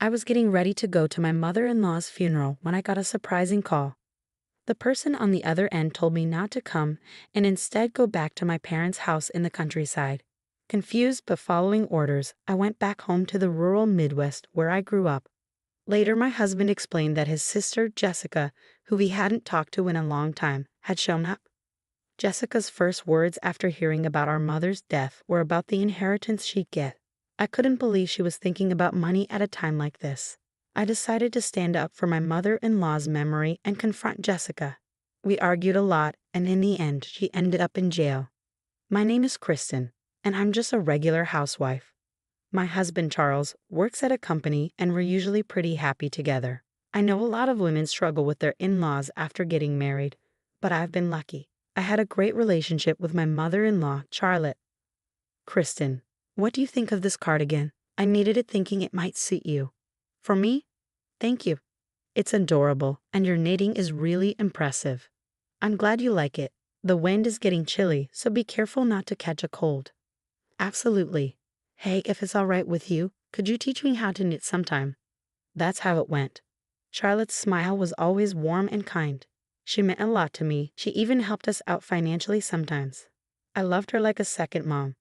I was getting ready to go to my mother-in-law's funeral when I got a surprising call. The person on the other end told me not to come and instead go back to my parents' house in the countryside. Confused but following orders, I went back home to the rural Midwest where I grew up. Later, my husband explained that his sister, Jessica, who he hadn't talked to in a long time, had shown up. Jessica's first words after hearing about our mother's death were about the inheritance she'd get. I couldn't believe she was thinking about money at a time like this. I decided to stand up for my mother-in-law's memory and confront Jessica. We argued a lot, and in the end, she ended up in jail. My name is Kristen, and I'm just a regular housewife. My husband, Charles, works at a company, and we're usually pretty happy together. I know a lot of women struggle with their in-laws after getting married, but I've been lucky. I had a great relationship with my mother-in-law, Charlotte. Kristen, what do you think of this cardigan? I needed it thinking it might suit you. For me? Thank you. It's adorable, and your knitting is really impressive. I'm glad you like it. The wind is getting chilly, so be careful not to catch a cold. Absolutely. Hey, if it's all right with you, could you teach me how to knit sometime? That's how it went. Charlotte's smile was always warm and kind. She meant a lot to me. She even helped us out financially sometimes. I loved her like a second mom.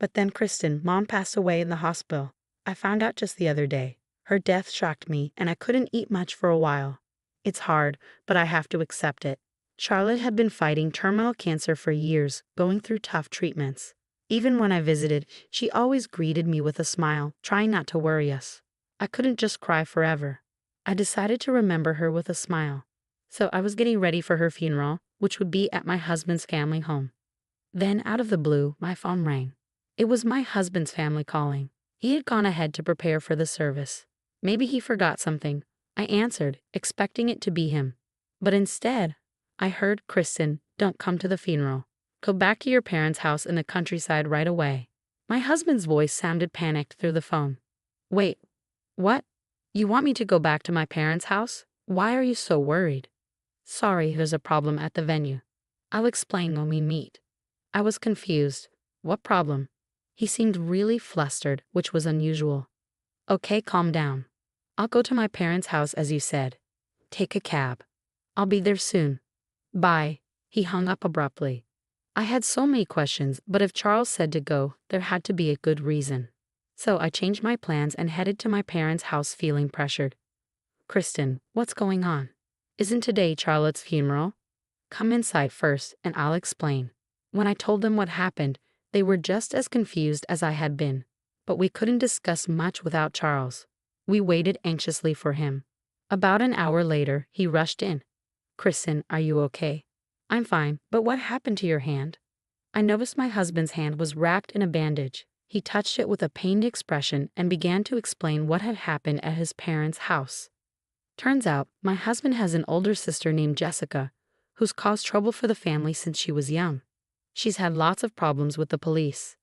But then Kristen, Mom passed away in the hospital. I found out just the other day. Her death shocked me, and I couldn't eat much for a while. It's hard, but I have to accept it. Charlotte had been fighting terminal cancer for years, going through tough treatments. Even when I visited, she always greeted me with a smile, trying not to worry us. I couldn't just cry forever. I decided to remember her with a smile. So I was getting ready for her funeral, which would be at my husband's family home. Then, out of the blue, my phone rang. It was my husband's family calling. He had gone ahead to prepare for the service. Maybe he forgot something. I answered, expecting it to be him. But instead, I heard, Kristen, don't come to the funeral. Go back to your parents' house in the countryside right away. My husband's voice sounded panicked through the phone. Wait, what? You want me to go back to my parents' house? Why are you so worried? Sorry, there's a problem at the venue. I'll explain when we meet. I was confused. What problem? He seemed really flustered, which was unusual. Okay, calm down. I'll go to my parents' house as you said. Take a cab. I'll be there soon. Bye. He hung up abruptly. I had so many questions, but if Charles said to go, there had to be a good reason. So I changed my plans and headed to my parents' house feeling pressured. Kristen, what's going on? Isn't today Charlotte's funeral? Come inside first, and I'll explain. When I told them what happened, they were just as confused as I had been. But we couldn't discuss much without Charles. We waited anxiously for him. About an hour later, he rushed in. Kristen, are you okay? I'm fine, but what happened to your hand? I noticed my husband's hand was wrapped in a bandage. He touched it with a pained expression and began to explain what had happened at his parents' house. Turns out, my husband has an older sister named Jessica, who's caused trouble for the family since she was young. She's had lots of problems with the police.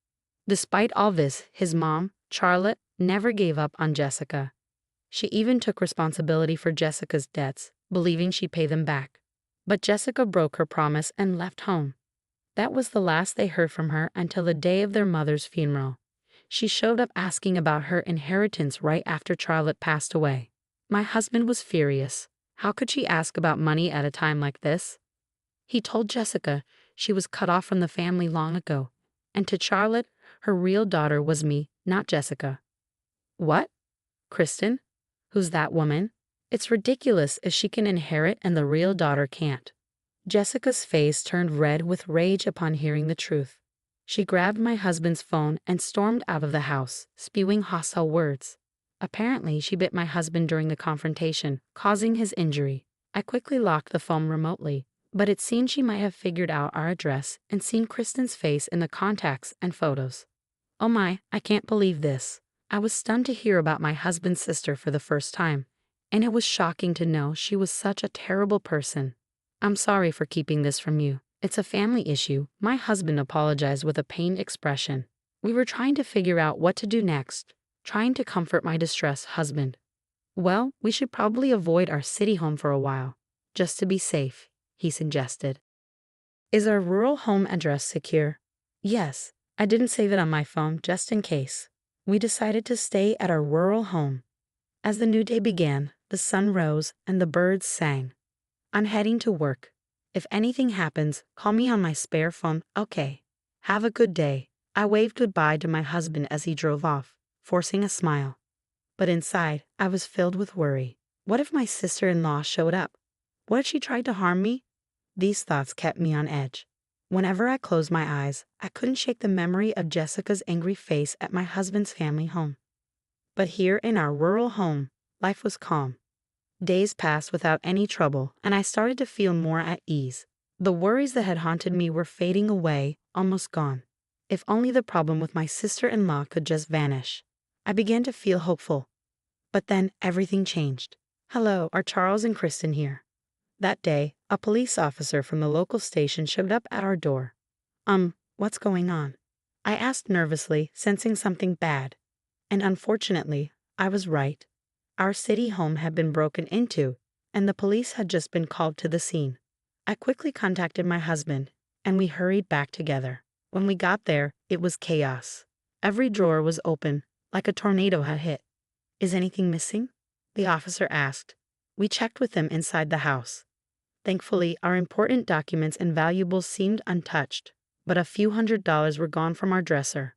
Despite all this, his mom, Charlotte, never gave up on Jessica. She even took responsibility for Jessica's debts, believing she'd pay them back. But Jessica broke her promise and left home. That was the last they heard from her until the day of their mother's funeral. She showed up asking about her inheritance right after Charlotte passed away. My husband was furious. How could she ask about money at a time like this? He told Jessica she was cut off from the family long ago, and to Charlotte, her real daughter was me, not Jessica. What? Kristen? Who's that woman? It's ridiculous if she can inherit and the real daughter can't. Jessica's face turned red with rage upon hearing the truth. She grabbed my husband's phone and stormed out of the house, spewing hostile words. Apparently, she bit my husband during the confrontation, causing his injury. I quickly locked the phone remotely, but it seemed she might have figured out our address and seen Kristen's face in the contacts and photos. Oh my, I can't believe this. I was stunned to hear about my husband's sister for the first time, and it was shocking to know she was such a terrible person. I'm sorry for keeping this from you. It's a family issue. My husband apologized with a pained expression. We were trying to figure out what to do next, trying to comfort my distressed husband. Well, we should probably avoid our city home for a while, just to be safe, he suggested. Is our rural home address secure? Yes, I didn't save it on my phone just in case. We decided to stay at our rural home. As the new day began, the sun rose and the birds sang. I'm heading to work. If anything happens, call me on my spare phone, okay? Have a good day. I waved goodbye to my husband as he drove off, forcing a smile. But inside, I was filled with worry. What if my sister-in-law showed up? What if she tried to harm me? These thoughts kept me on edge. Whenever I closed my eyes, I couldn't shake the memory of Jessica's angry face at my husband's family home. But here in our rural home, life was calm. Days passed without any trouble, and I started to feel more at ease. The worries that had haunted me were fading away, almost gone. If only the problem with my sister-in-law could just vanish. I began to feel hopeful. But then everything changed. Hello, are Charles and Kristen here? That day, a police officer from the local station showed up at our door. What's going on? I asked nervously, sensing something bad. And unfortunately, I was right. Our city home had been broken into, and the police had just been called to the scene. I quickly contacted my husband, and we hurried back together. When we got there, it was chaos. Every drawer was open, like a tornado had hit. Is anything missing? The officer asked. We checked with them inside the house. Thankfully, our important documents and valuables seemed untouched, but a few $100s were gone from our dresser.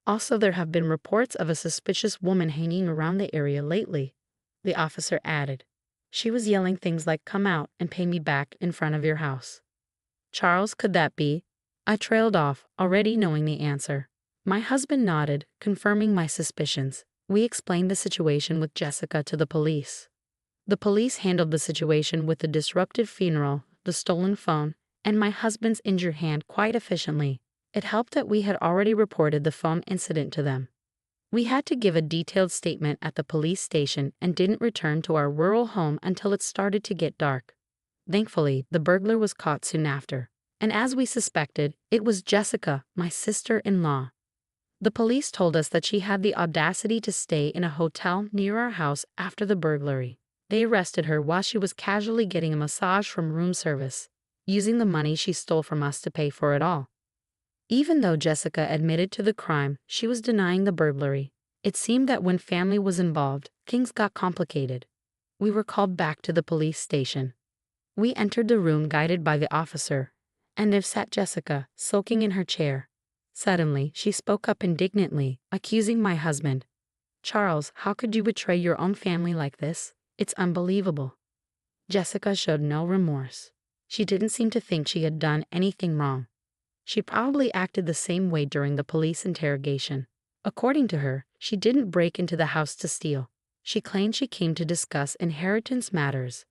Also, there have been reports of a suspicious woman hanging around the area lately, the officer added. She was yelling things like, "Come out and pay me back in front of your house." Charles, could that be? I trailed off, already knowing the answer. My husband nodded, confirming my suspicions. We explained the situation with Jessica to the police. The police handled the situation with the disrupted funeral, the stolen phone, and my husband's injured hand quite efficiently. It helped that we had already reported the phone incident to them. We had to give a detailed statement at the police station and didn't return to our rural home until it started to get dark. Thankfully, the burglar was caught soon after. And as we suspected, it was Jessica, my sister-in-law. The police told us that she had the audacity to stay in a hotel near our house after the burglary. They arrested her while she was casually getting a massage from room service, using the money she stole from us to pay for it all. Even though Jessica admitted to the crime, she was denying the burglary. It seemed that when family was involved, things got complicated. We were called back to the police station. We entered the room guided by the officer, and there sat Jessica, sulking in her chair. Suddenly, she spoke up indignantly, accusing my husband. "Charles, how could you betray your own family like this? It's unbelievable." Jessica showed no remorse. She didn't seem to think she had done anything wrong. She probably acted the same way during the police interrogation. According to her, she didn't break into the house to steal. She claimed she came to discuss inheritance matters.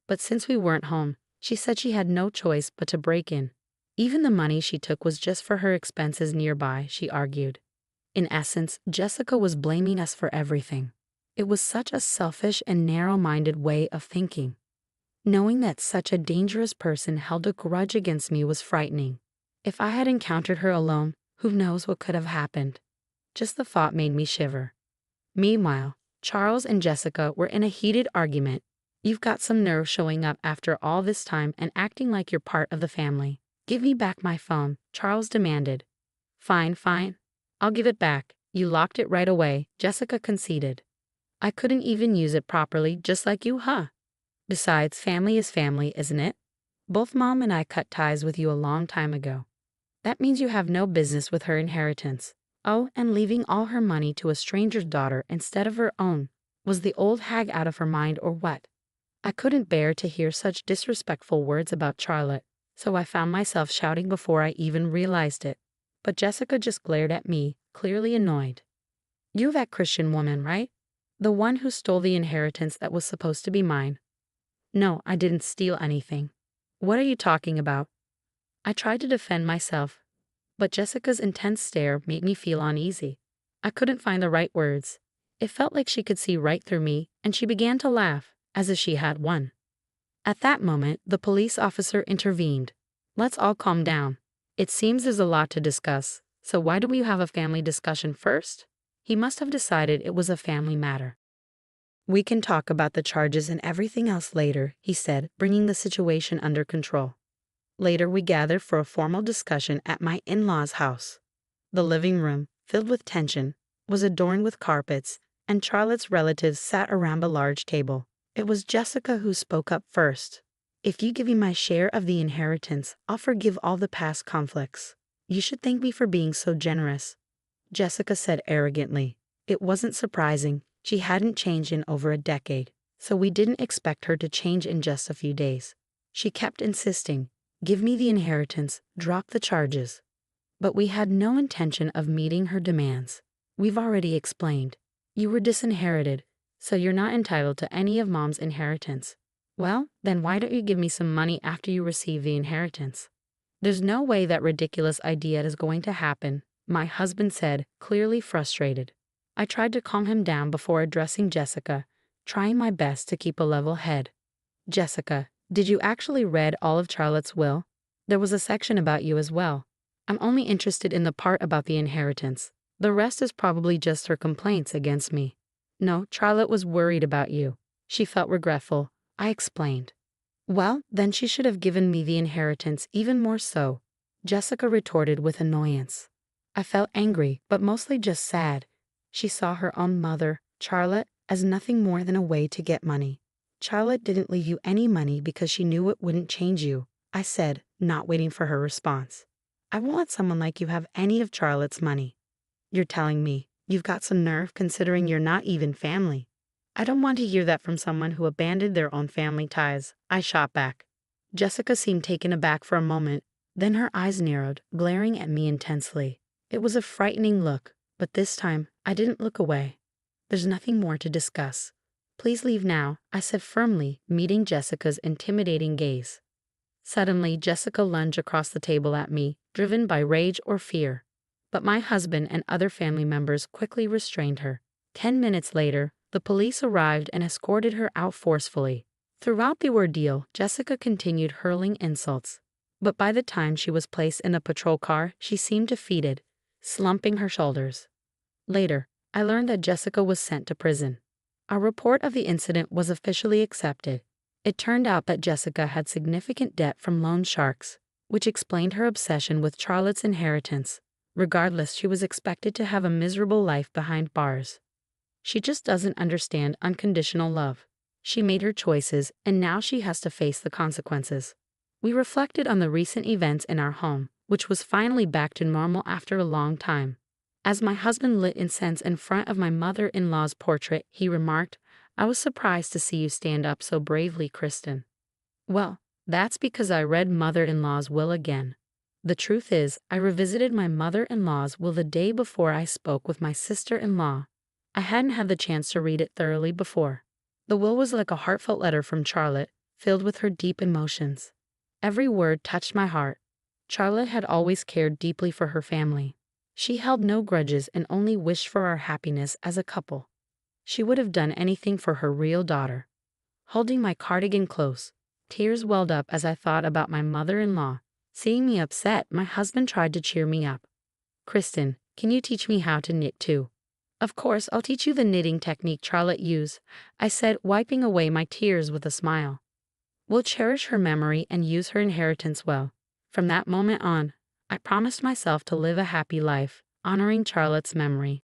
But since we weren't home, she said she had no choice but to break in. Even the money she took was just for her expenses nearby, she argued. In essence, Jessica was blaming us for everything. It was such a selfish and narrow-minded way of thinking. Knowing that such a dangerous person held a grudge against me was frightening. If I had encountered her alone, who knows what could have happened? Just the thought made me shiver. Meanwhile, Charles and Jessica were in a heated argument. "You've got some nerve showing up after all this time and acting like you're part of the family. Give me back my phone," Charles demanded. Fine. I'll give it back. You locked it right away," Jessica conceded. "I couldn't even use it properly, just like you, huh? Besides, family is family, isn't it? Both Mom and I cut ties with you a long time ago. That means you have no business with her inheritance. Oh, and leaving all her money to a stranger's daughter instead of her own. Was the old hag out of her mind or what?" I couldn't bear to hear such disrespectful words about Charlotte, so I found myself shouting before I even realized it. But Jessica just glared at me, clearly annoyed. "You're that Christian woman, right? The one who stole the inheritance that was supposed to be mine." "No, I didn't steal anything." "What are you talking about?" I tried to defend myself, but Jessica's intense stare made me feel uneasy. I couldn't find the right words. It felt like she could see right through me, and she began to laugh, as if she had won. At that moment, the police officer intervened. "Let's all calm down. It seems there's a lot to discuss, so why don't we have a family discussion first?" He must have decided it was a family matter. "We can talk about the charges and everything else later," he said, bringing the situation under control. Later, we gathered for a formal discussion at my in-laws' house. The living room, filled with tension, was adorned with carpets, and Charlotte's relatives sat around a large table. It was Jessica who spoke up first. "If you give me my share of the inheritance, I'll forgive all the past conflicts. You should thank me for being so generous," Jessica said arrogantly. It wasn't surprising. She hadn't changed in over a decade, so we didn't expect her to change in just a few days. She kept insisting, "Give me the inheritance, drop the charges." But we had no intention of meeting her demands. "We've already explained. You were disinherited, so you're not entitled to any of Mom's inheritance." "Well, then why don't you give me some money after you receive the inheritance?" "There's no way that ridiculous idea is going to happen," my husband said, clearly frustrated. I tried to calm him down before addressing Jessica, trying my best to keep a level head. "Jessica, did you actually read all of Charlotte's will? There was a section about you as well. I'm only interested in the part about the inheritance. The rest is probably just her complaints against me." "No, Charlotte was worried about you. She felt regretful," I explained. "Well, then she should have given me the inheritance even more so," Jessica retorted with annoyance. I felt angry, but mostly just sad. She saw her own mother, Charlotte, as nothing more than a way to get money. "Charlotte didn't leave you any money because she knew it wouldn't change you," I said, not waiting for her response. "I won't let someone like you have any of Charlotte's money." "You're telling me you've got some nerve considering you're not even family." "I don't want to hear that from someone who abandoned their own family ties," I shot back. Jessica seemed taken aback for a moment, then her eyes narrowed, glaring at me intensely. It was a frightening look, but this time I didn't look away. "There's nothing more to discuss. Please leave now," I said firmly, meeting Jessica's intimidating gaze. Suddenly, Jessica lunged across the table at me, driven by rage or fear. But my husband and other family members quickly restrained her. 10 minutes later, the police arrived and escorted her out forcefully. Throughout the ordeal, Jessica continued hurling insults. But by the time she was placed in a patrol car, she seemed defeated, slumping her shoulders. Later, I learned that Jessica was sent to prison. Our report of the incident was officially accepted. It turned out that Jessica had significant debt from loan sharks, which explained her obsession with Charlotte's inheritance. Regardless, she was expected to have a miserable life behind bars. She just doesn't understand unconditional love. She made her choices, and now she has to face the consequences. We reflected on the recent events in our home, which was finally back to normal after a long time. As my husband lit incense in front of my mother-in-law's portrait, he remarked, "I was surprised to see you stand up so bravely, Kristen." Well, that's because I read mother-in-law's will again. The truth is, I revisited my mother-in-law's will the day before I spoke with my sister-in-law. I hadn't had the chance to read it thoroughly before. The will was like a heartfelt letter from Charlotte, filled with her deep emotions. Every word touched my heart. Charlotte had always cared deeply for her family. She held no grudges and only wished for our happiness as a couple. She would have done anything for her real daughter. Holding my cardigan close, tears welled up as I thought about my mother-in-law. Seeing me upset, my husband tried to cheer me up. "Kristen, can you teach me how to knit too?" "Of course, I'll teach you the knitting technique Charlotte used," I said, wiping away my tears with a smile. "We'll cherish her memory and use her inheritance well." From that moment on, I promised myself to live a happy life, honoring Charlotte's memory.